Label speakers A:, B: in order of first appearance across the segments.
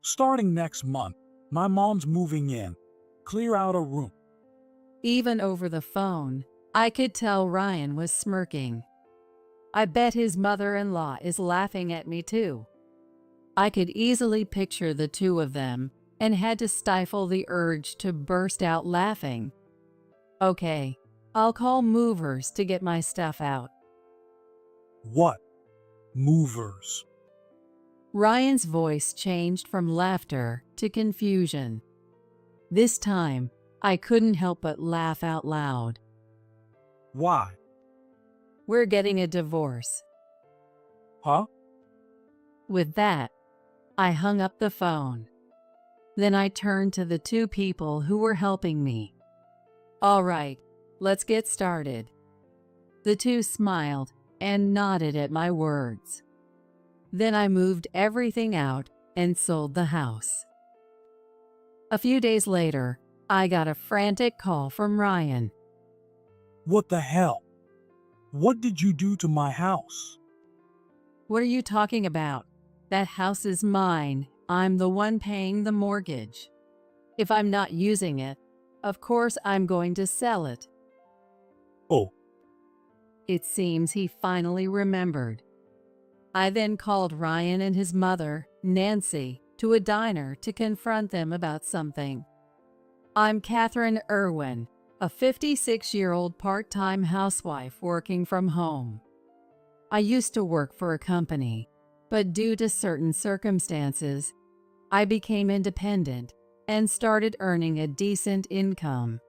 A: Starting next month, my mom's moving in. Clear out a room.
B: Even over the phone, I could tell Ryan was smirking. I bet his mother-in-law is laughing at me too. I could easily picture the two of them and had to stifle the urge to burst out laughing. Okay, I'll call movers to get my stuff out.
A: What? Movers.
B: Ryan's voice changed from laughter to confusion. This time, I couldn't help but laugh out loud.
A: Why?
B: We're getting a divorce.
A: Huh?
B: With that, I hung up the phone. Then I turned to the two people who were helping me. All right, let's get started. The two smiled and nodded at my words. Then I moved everything out and sold the house. A few days later, I got a frantic call from Ryan.
A: What the hell? What did you do to my house?
B: What are you talking about? That house is mine. I'm the one paying the mortgage. If I'm not using it, of course I'm going to sell it.
A: Oh,
B: It seems he finally remembered. I then called Ryan and his mother, Nancy, to a diner to confront them about something. I'm Catherine Irwin, a 56-year-old part-time housewife working from home. I used to work for a company, but due to certain circumstances, I became independent and started earning a decent income.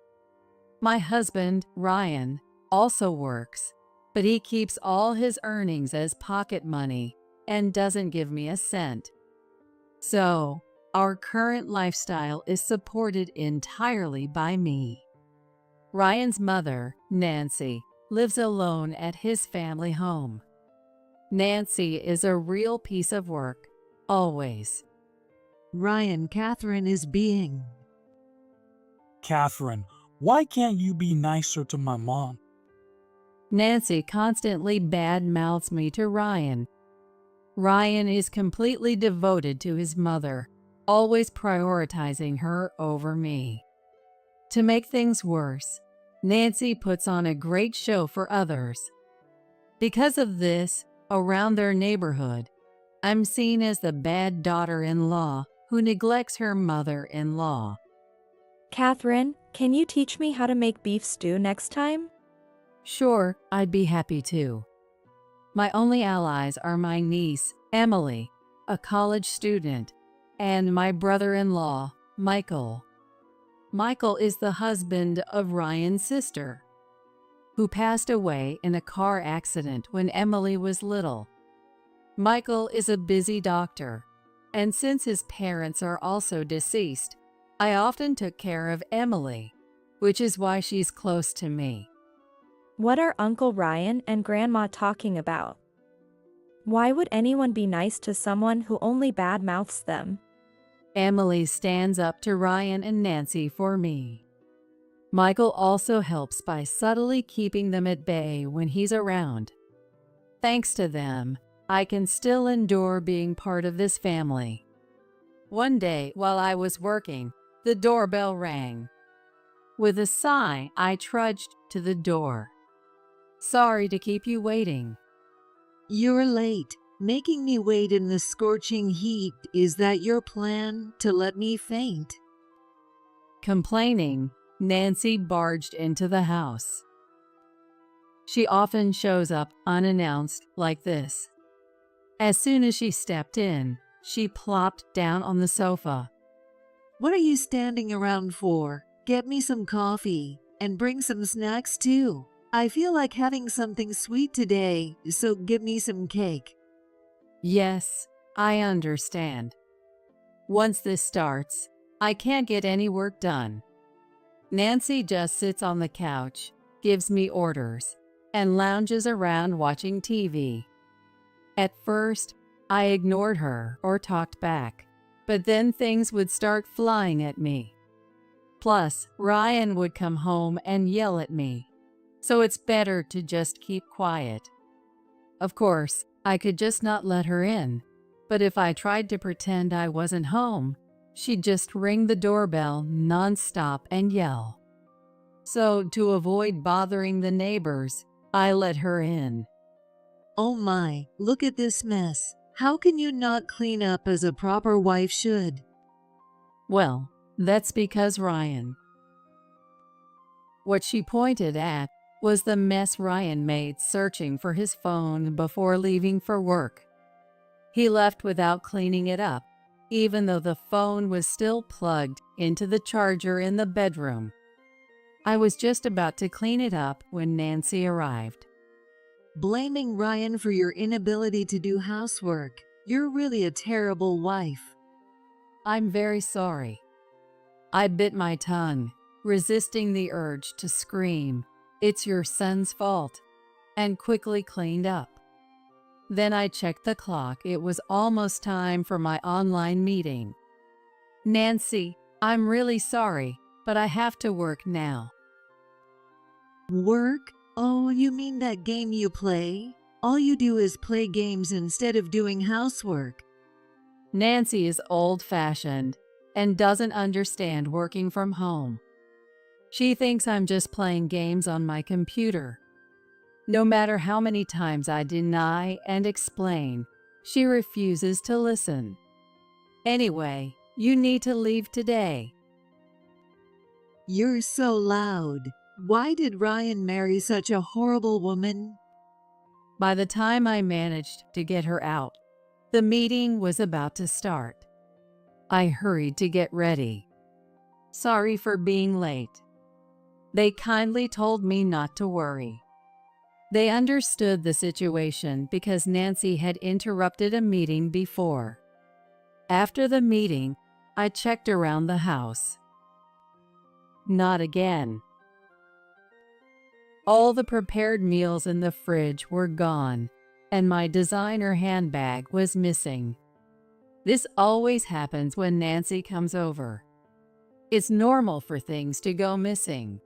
B: My husband, Ryan, also works, but he keeps all his earnings as pocket money and doesn't give me a cent. So, our current lifestyle is supported entirely by me. Ryan's mother, Nancy, lives alone at his family home. Nancy is a real piece of work, always.
C: Ryan, Catherine is being.
A: Catherine, why can't you be nicer to my mom?
B: Nancy constantly bad-mouths me to Ryan. Ryan is completely devoted to his mother, always prioritizing her over me. To make things worse, Nancy puts on a great show for others. Because of this, around their neighborhood, I'm seen as the bad daughter-in-law who neglects her mother-in-law.
D: Catherine, can you teach me how to make beef stew next time?
B: Sure, I'd be happy to. My only allies are my niece, Emily, a college student, and my brother-in-law, Michael. Michael is the husband of Ryan's sister, who passed away in a car accident when Emily was little. Michael is a busy doctor, and since his parents are also deceased, I often took care of Emily, which is why she's close to me.
D: What are Uncle Ryan and Grandma talking about? Why would anyone be nice to someone who only bad-mouths them?
B: Emily stands up to Ryan and Nancy for me. Michael also helps by subtly keeping them at bay when he's around. Thanks to them, I can still endure being part of this family. One day, while I was working, the doorbell rang. With a sigh, I trudged to the door. Sorry to keep you waiting.
C: You're late. Making me wait in the scorching heat. Is that your plan, to let me faint?
B: Complaining, Nancy barged into the house. She often shows up unannounced like this. As soon as she stepped in, she plopped down on the sofa.
C: What are you standing around for? Get me some coffee, and bring some snacks too. I feel like having something sweet today, so give me some cake.
B: Yes, I understand. Once this starts, I can't get any work done. Nancy just sits on the couch, gives me orders, and lounges around watching TV. At first, I ignored her or talked back, but then things would start flying at me. Plus, Ryan would come home and yell at me, so it's better to just keep quiet. Of course, I could just not let her in, But if I tried to pretend I wasn't home, she'd just ring the doorbell nonstop and yell. So, to avoid bothering the neighbors, I let her in.
C: Oh my, look at this mess. How can you not clean up as a proper wife should?
B: Well, that's because Ryan. What she pointed at was the mess Ryan made searching for his phone before leaving for work. He left without cleaning it up, even though the phone was still plugged into the charger in the bedroom. I was just about to clean it up when Nancy arrived.
C: Blaming Ryan for your inability to do housework. You're really a terrible wife.
B: I'm very sorry. I bit my tongue, resisting the urge to scream, "It's your son's fault," and quickly cleaned up. Then I checked the clock. It was almost time for my online meeting. "Nancy, I'm really sorry, but I have to work now."
C: Work? Oh, you mean that game you play? All you do is play games instead of doing housework.
B: Nancy is old-fashioned and doesn't understand working from home. She thinks I'm just playing games on my computer. No matter how many times I deny and explain, she refuses to listen. Anyway, you need to leave today.
C: You're so loud. Why did Ryan marry such a horrible woman?
B: By the time I managed to get her out, the meeting was about to start. I hurried to get ready. Sorry for being late. They kindly told me not to worry. They understood the situation because Nancy had interrupted a meeting before. After the meeting, I checked around the house. Not again. All the prepared meals in the fridge were gone, and my designer handbag was missing. This always happens when Nancy comes over. It's normal for things to go missing.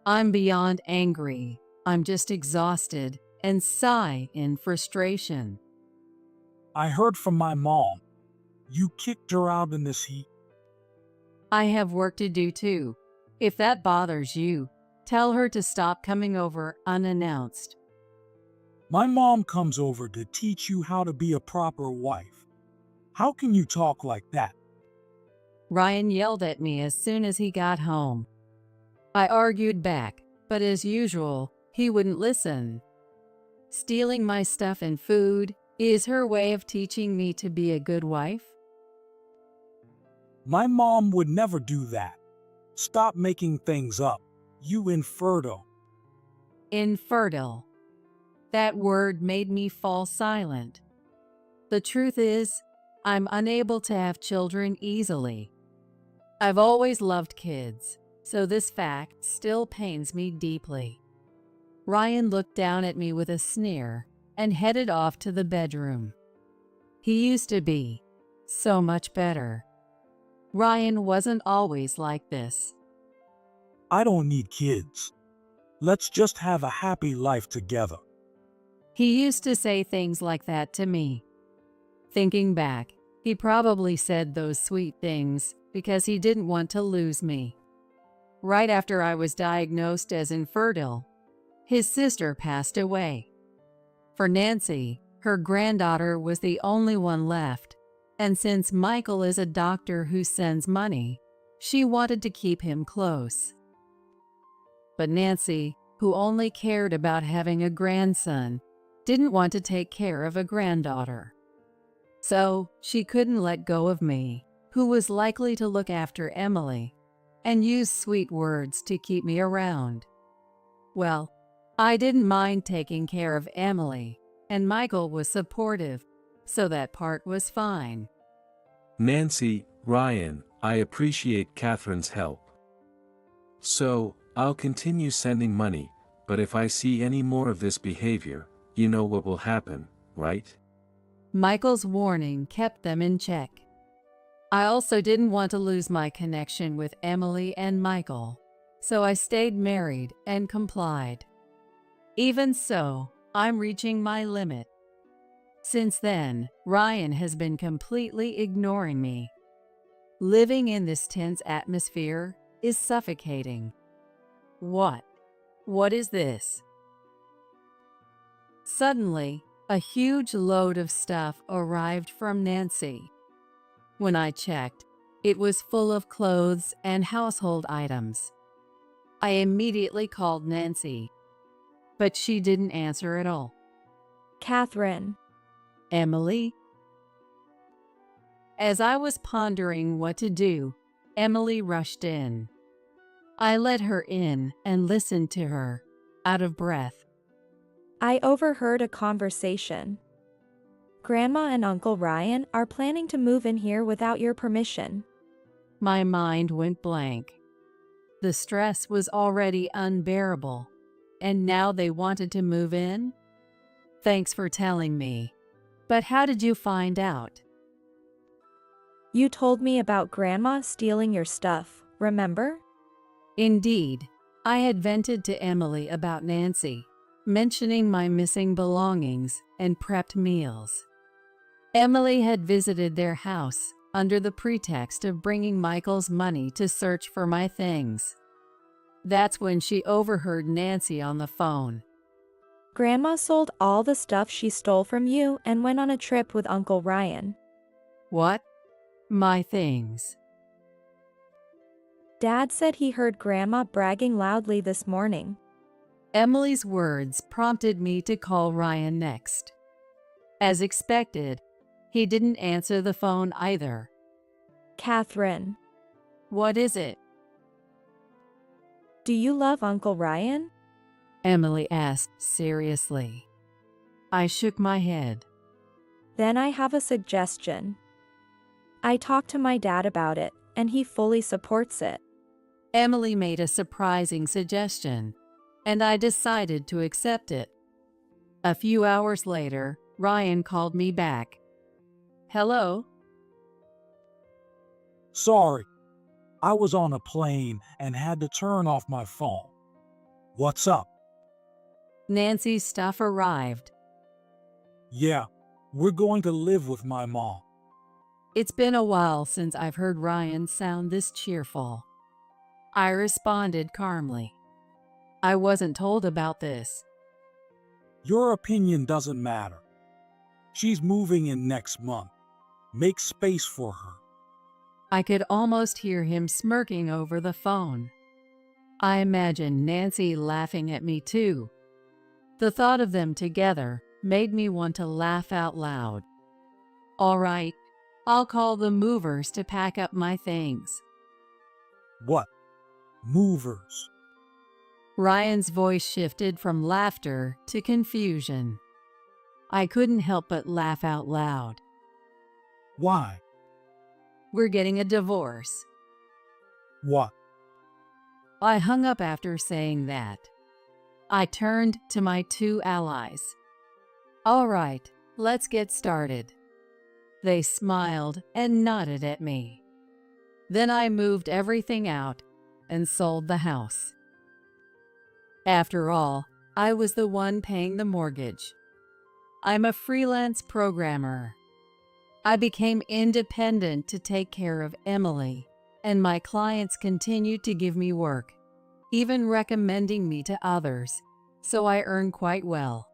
B: I'm beyond angry. I'm just exhausted and sigh in frustration.
A: I heard from my mom. You kicked her out in this heat.
B: I have work to do too. If that bothers you, tell her to stop coming over unannounced.
A: My mom comes over to teach you how to be a proper wife. How can you talk like that?
B: Ryan yelled at me as soon as he got home. I argued back, but as usual, he wouldn't listen. Stealing my stuff and food is her way of teaching me to be a good wife?
A: My mom would never do that. Stop making things up, you infertile.
B: Infertile. That word made me fall silent. The truth is, I'm unable to have children easily. I've always loved kids, so this fact still pains me deeply. Ryan looked down at me with a sneer and headed off to the bedroom. He used to be so much better. Ryan wasn't always like this.
A: I don't need kids. Let's just have a happy life together.
B: He used to say things like that to me. Thinking back, he probably said those sweet things because he didn't want to lose me. Right after I was diagnosed as infertile, his sister passed away. For Nancy, her granddaughter was the only one left, and since Michael is a doctor who sends money, she wanted to keep him close. But Nancy, who only cared about having a grandson, didn't want to take care of a granddaughter. So she couldn't let go of me, who was likely to look after Emily, and use sweet words to keep me around. Well, I didn't mind taking care of Emily, and Michael was supportive, so that part was fine.
E: Nancy, Ryan, I appreciate Catherine's help. So, I'll continue sending money, but if I see any more of this behavior, you know what will happen, right?
B: Michael's warning kept them in check. I also didn't want to lose my connection with Emily and Michael, so I stayed married and complied. Even so, I'm reaching my limit. Since then, Ryan has been completely ignoring me. Living in this tense atmosphere is suffocating. What? What is this? Suddenly, a huge load of stuff arrived from Nancy. When I checked, it was full of clothes and household items. I immediately called Nancy, but she didn't answer at all.
D: Catherine.
B: Emily? As I was pondering what to do, Emily rushed in. I let her in and listened to her, out of breath.
D: I overheard a conversation. Grandma and Uncle Ryan are planning to move in here without your permission.
B: My mind went blank. The stress was already unbearable, and now they wanted to move in? Thanks for telling me. But how did you find out?
D: You told me about Grandma stealing your stuff, remember?
B: Indeed, I had vented to Emily about Nancy, mentioning my missing belongings and prepped meals. Emily had visited their house under the pretext of bringing Michael's money to search for my things. That's when she overheard Nancy on the phone.
D: Grandma sold all the stuff she stole from you and went on a trip with Uncle Ryan.
B: What? My things.
D: Dad said he heard Grandma bragging loudly this morning.
B: Emily's words prompted me to call Ryan next. As expected, he didn't answer the phone either.
D: Catherine.
B: What is it?
D: Do you love Uncle Ryan?
B: Emily asked seriously. I shook my head.
D: Then I have a suggestion. I talked to my dad about it, and he fully supports it.
B: Emily made a surprising suggestion, and I decided to accept it. A few hours later, Ryan called me back. Hello?
A: Sorry, I was on a plane and had to turn off my phone. What's up?
B: Nancy's stuff arrived.
A: Yeah, we're going to live with my mom.
B: It's been a while since I've heard Ryan sound this cheerful. I responded calmly. I wasn't told about this.
A: Your opinion doesn't matter. She's moving in next month. Make space for her.
B: I could almost hear him smirking over the phone. I imagined Nancy laughing at me too. The thought of them together made me want to laugh out loud. All right, I'll call the movers to pack up my things.
A: What? Movers.
B: Ryan's voice shifted from laughter to confusion. I couldn't help but laugh out loud.
A: Why?
B: We're getting a divorce.
A: What?
B: I hung up after saying that. I turned to my two allies. All right, let's get started. They smiled and nodded at me. Then I moved everything out and sold the house. After all, I was the one paying the mortgage. I'm a freelance programmer. I became independent to take care of Emily, and my clients continued to give me work, even recommending me to others, so I earn quite well.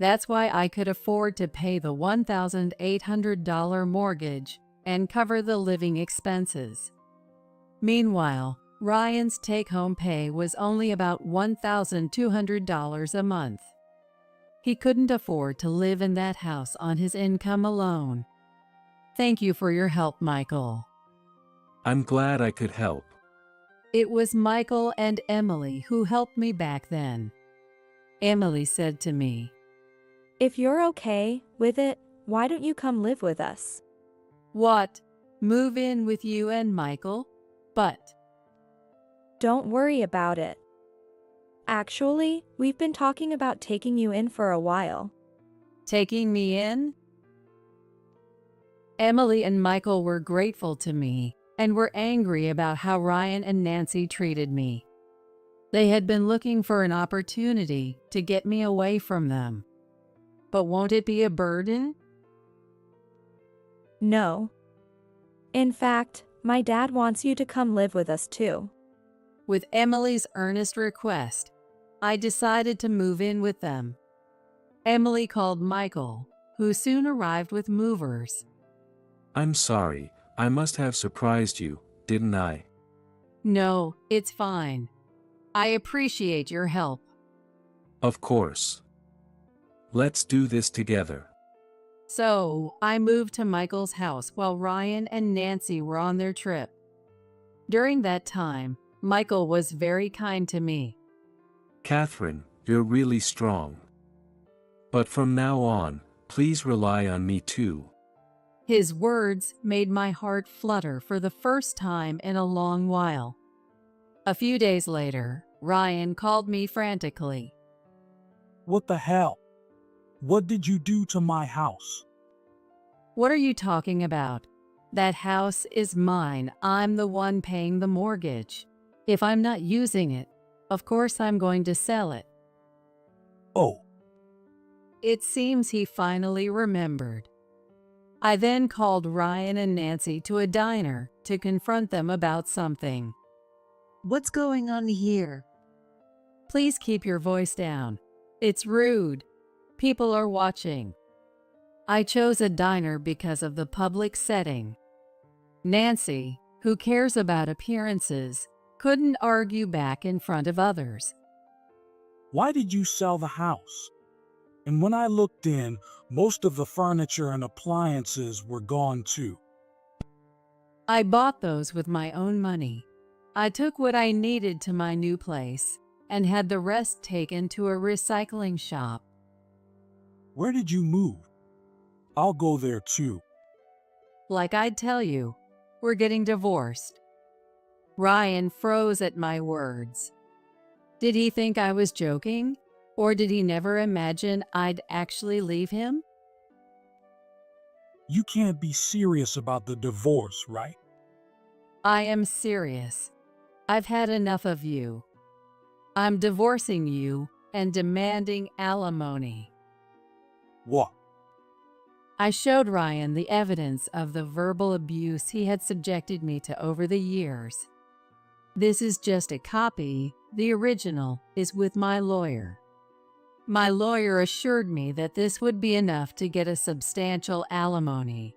B: That's why I could afford to pay the $1,800 mortgage and cover the living expenses. Meanwhile, Ryan's take-home pay was only about $1,200 a month. He couldn't afford to live in that house on his income alone. Thank you for your help, Michael.
E: I'm glad I could help.
B: It was Michael and Emily who helped me back then. Emily said to me,
D: If you're okay with it, why don't you come live with us?
B: "What? Move in with you and Michael? But..."
D: Don't worry about it. Actually, we've been talking about taking you in for a while.
B: Taking me in? Emily and Michael were grateful to me and were angry about how Ryan and Nancy treated me. They had been looking for an opportunity to get me away from them. But won't it be a burden?
D: No. In fact, my dad wants you to come live with us too.
B: With Emily's earnest request, I decided to move in with them. Emily called Michael, who soon arrived with movers.
E: I'm sorry, I must have surprised you, didn't I?
B: No, it's fine. I appreciate your help.
E: Of course. Let's do this together.
B: So, I moved to Michael's house while Ryan and Nancy were on their trip. During that time, Michael was very kind to me.
E: Catherine, you're really strong. But from now on, please rely on me too.
B: His words made my heart flutter for the first time in a long while. A few days later, Ryan called me frantically.
A: What the hell? What did you do to my house?
B: What are you talking about? That house is mine. I'm the one paying the mortgage. If I'm not using it, of course I'm going to sell it.
A: Oh,
B: It seems he finally remembered. I then called Ryan and Nancy to a diner to confront them about something.
C: What's going on here?
B: Please keep your voice down. It's rude. People are watching. I chose a diner because of the public setting. Nancy, who cares about appearances, couldn't argue back in front of others.
A: why did you sell the house? And when I looked in, most of the furniture and appliances were gone too.
B: I bought those with my own money. I took what I needed to my new place and had the rest taken to a recycling shop.
A: Where did you move? I'll go there too.
B: Like I'd tell you, we're getting divorced. Ryan froze at my words. Did he think I was joking? Or did he never imagine I'd actually leave him?
A: You can't be serious about the divorce, right?
B: I am serious. I've had enough of you. I'm divorcing you and demanding alimony.
A: What?
B: I showed Ryan the evidence of the verbal abuse he had subjected me to over the years. This is just a copy. The original is with my lawyer. My lawyer assured me that this would be enough to get a substantial alimony.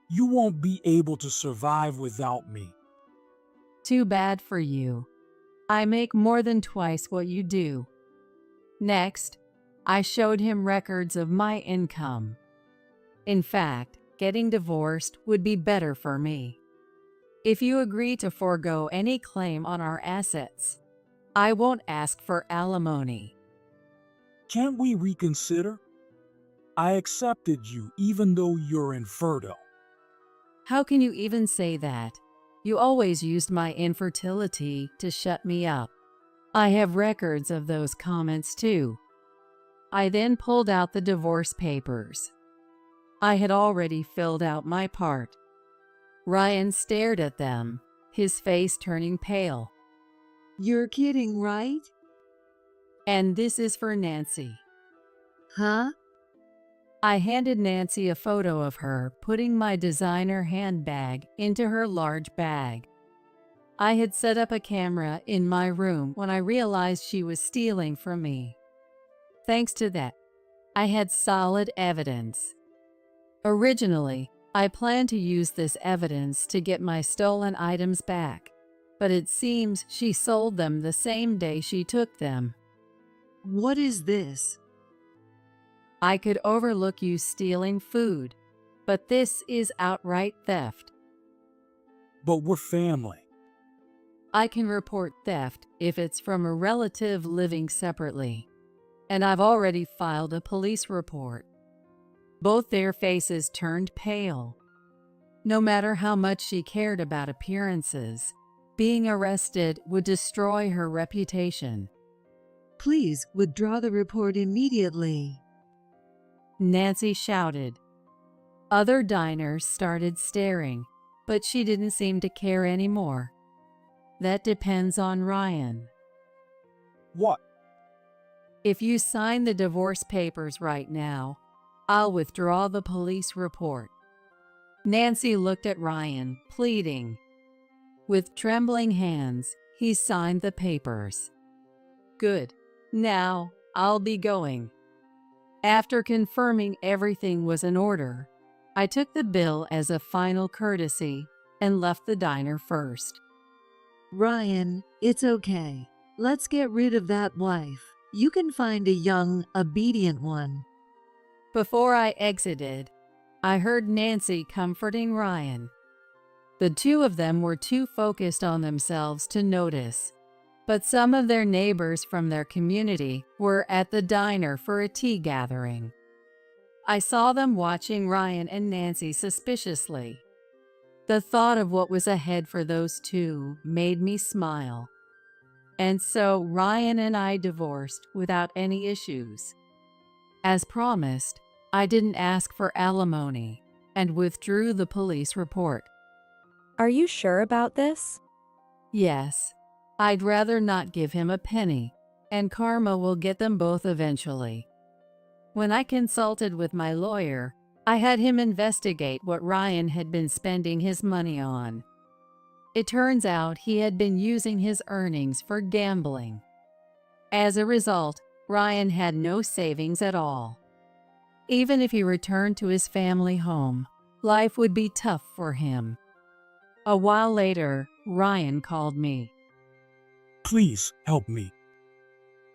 A: You won't be able to survive without me.
B: Too bad for you. I make more than twice what you do. Next, I showed him records of my income. In fact, getting divorced would be better for me. If you agree to forego any claim on our assets, I won't ask for alimony.
A: Can't we reconsider? I accepted you even though you're infertile.
B: How can you even say that? You always used my infertility to shut me up. I have records of those comments too. I then pulled out the divorce papers. I had already filled out my part. Ryan stared at them, his face turning pale.
C: You're kidding, right?
B: And this is for Nancy.
C: Huh?
B: I handed Nancy a photo of her putting my designer handbag into her large bag. I had set up a camera in my room when I realized she was stealing from me. Thanks to that, I had solid evidence. Originally, I planned to use this evidence to get my stolen items back, but it seems she sold them the same day she took them.
C: What is this?
B: I could overlook you stealing food, but this is outright theft.
A: But we're family.
B: I can report theft if it's from a relative living separately, and I've already filed a police report. Both their faces turned pale. No matter how much she cared about appearances, being arrested would destroy her reputation.
C: Please withdraw the report immediately.
B: Nancy shouted. Other diners started staring, but she didn't seem to care anymore. That depends on Ryan.
A: What?
B: If you sign the divorce papers right now, I'll withdraw the police report. Nancy looked at Ryan, pleading. With trembling hands, he signed the papers. Good. Now, I'll be going. After confirming everything was in order, I took the bill as a final courtesy and left the diner first.
C: Ryan, it's okay. Let's get rid of that wife. You can find a young, obedient one.
B: Before I exited, I heard Nancy comforting Ryan. The two of them were too focused on themselves to notice, but some of their neighbors from their community were at the diner for a tea gathering. I saw them watching Ryan and Nancy suspiciously. The thought of what was ahead for those two made me smile. And so Ryan and I divorced without any issues. As promised, I didn't ask for alimony and withdrew the police report.
D: Are you sure about this?
B: Yes, I'd rather not give him a penny, and karma will get them both eventually. When I consulted with my lawyer, I had him investigate what Ryan had been spending his money on. It turns out he had been using his earnings for gambling. As a result, Ryan had no savings at all. Even if he returned to his family home, life would be tough for him. A while later, Ryan called me.
A: Please help me.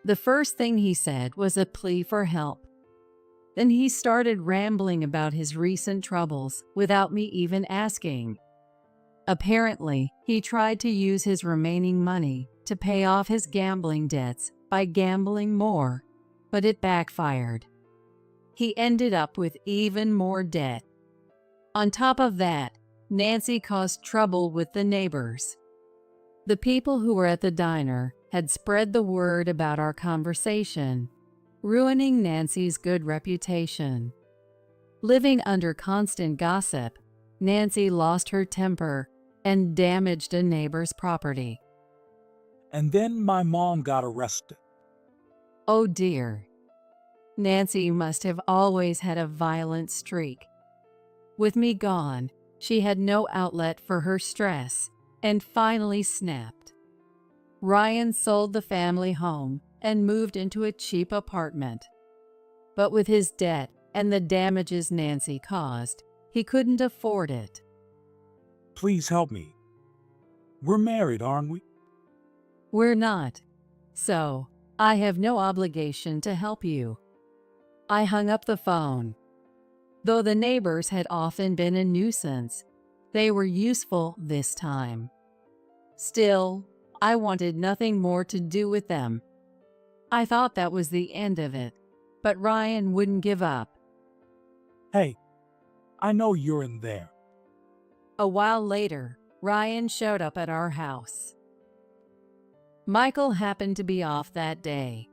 B: The first thing he said was a plea for help. Then he started rambling about his recent troubles without me even asking. Apparently, he tried to use his remaining money to pay off his gambling debts by gambling more, but it backfired. He ended up with even more debt. On top of that, Nancy caused trouble with the neighbors. The people who were at the diner had spread the word about our conversation, ruining Nancy's good reputation. Living under constant gossip, Nancy lost her temper and damaged a neighbor's property.
A: And then my mom got arrested.
B: Oh dear. Nancy must have always had a violent streak. With me gone, she had no outlet for her stress and finally snapped. Ryan sold the family home and moved into a cheap apartment. But with his debt and the damages Nancy caused, he couldn't afford it.
A: Please help me. We're married, aren't we?
B: We're not. So, I have no obligation to help you. I hung up the phone. Though the neighbors had often been a nuisance, they were useful this time. Still, I wanted nothing more to do with them. I thought that was the end of it, but Ryan wouldn't give up.
A: Hey, I know you're in there.
B: A while later, Ryan showed up at our house. Michael happened to be off that day,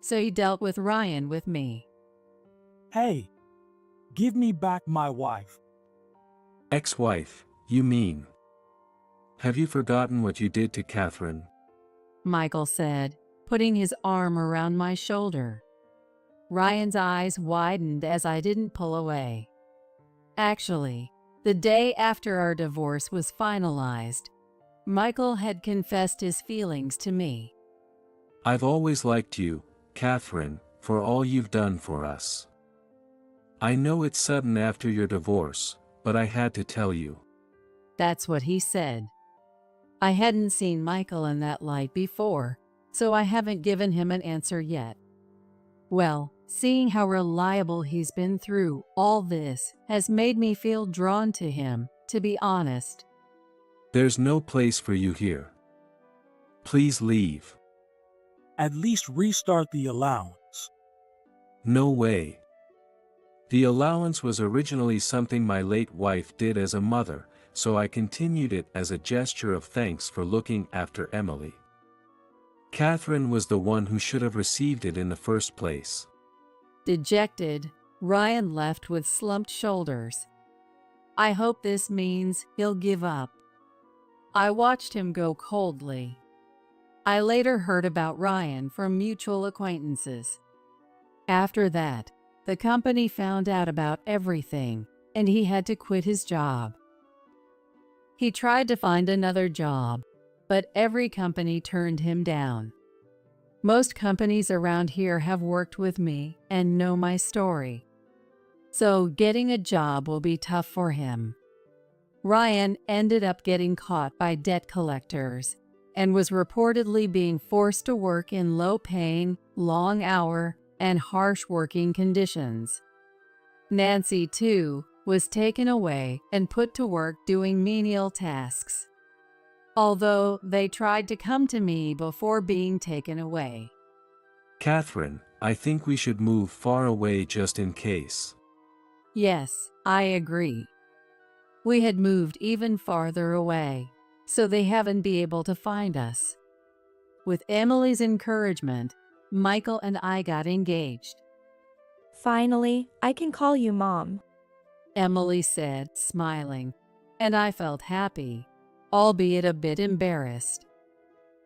B: so he dealt with Ryan with me.
A: Hey, give me back my wife.
E: Ex-wife, you mean? Have you forgotten what you did to Catherine?
B: Michael said, putting his arm around my shoulder. Ryan's eyes widened as I didn't pull away. Actually, the day after our divorce was finalized, Michael had confessed his feelings to me.
E: I've always liked you, Catherine, for all you've done for us. I know it's sudden after your divorce, but I had to tell you.
B: That's what he said. I hadn't seen Michael in that light before, so I haven't given him an answer yet. Well, seeing how reliable he's been through all this has made me feel drawn to him, to be honest.
E: There's no place for you here. Please leave.
A: At least restart the allowance.
E: No way. The allowance was originally something my late wife did as a mother, so I continued it as a gesture of thanks for looking after Emily. Catherine was the one who should have received it in the first place.
B: Dejected, Ryan left with slumped shoulders. I hope this means he'll give up. I watched him go coldly. I later heard about Ryan from mutual acquaintances. After that, the company found out about everything, and he had to quit his job. He tried to find another job, but every company turned him down. Most companies around here have worked with me and know my story, so getting a job will be tough for him. Ryan ended up getting caught by debt collectors and was reportedly being forced to work in low-paying, long-hour, and harsh working conditions. Nancy, too, was taken away and put to work doing menial tasks, although they tried to come to me before being taken away.
E: Catherine, I think we should move far away just in case.
B: Yes, I agree. We had moved even farther away, so they haven't been able to find us. With Emily's encouragement, Michael and I got engaged.
D: Finally, I can call you Mom.
B: Emily said, smiling, and I felt happy, albeit a bit embarrassed.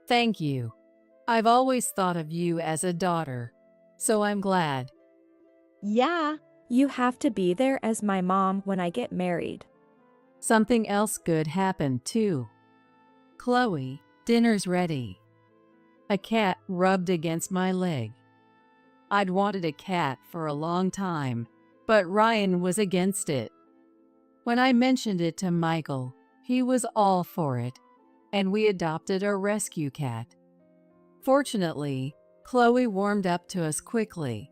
B: Thank you. I've always thought of you as a daughter, so I'm glad.
D: Yeah, you have to be there as my mom when I get married.
B: Something else good happened, too. Chloe, dinner's ready. A cat rubbed against my leg. I'd wanted a cat for a long time, but Ryan was against it. When I mentioned it to Michael, he was all for it, and we adopted a rescue cat. Fortunately, Chloe warmed up to us quickly.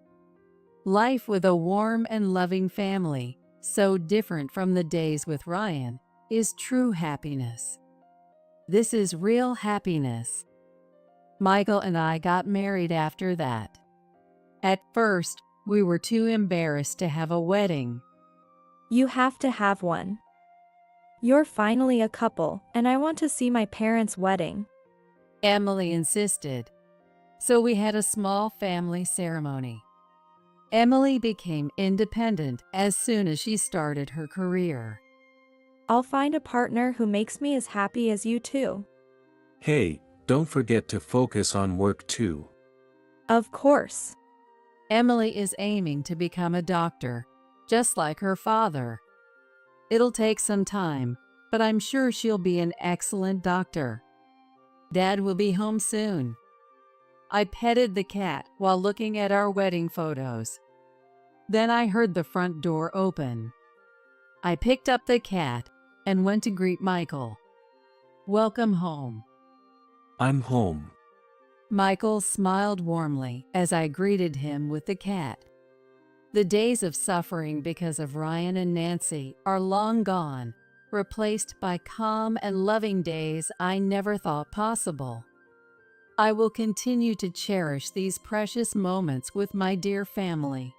B: Life with a warm and loving family, so different from the days with Ryan, is true happiness. This is real happiness. Michael and I got married after that. At first, we were too embarrassed to have a wedding.
D: You have to have one. You're finally a couple, and I want to see my parents' wedding.
B: Emily insisted, so we had a small family ceremony. Emily became independent as soon as she started her career.
D: I'll find a partner who makes me as happy as you too.
E: Hey, don't forget to focus on work too.
D: Of course.
B: Emily is aiming to become a doctor, just like her father. It'll take some time, but I'm sure she'll be an excellent doctor. Dad will be home soon. I petted the cat while looking at our wedding photos. Then I heard the front door open. I picked up the cat and went to greet Michael. Welcome home.
E: I'm home.
B: Michael smiled warmly as I greeted him with the cat. The days of suffering because of Ryan and Nancy are long gone, replaced by calm and loving days I never thought possible. I will continue to cherish these precious moments with my dear family.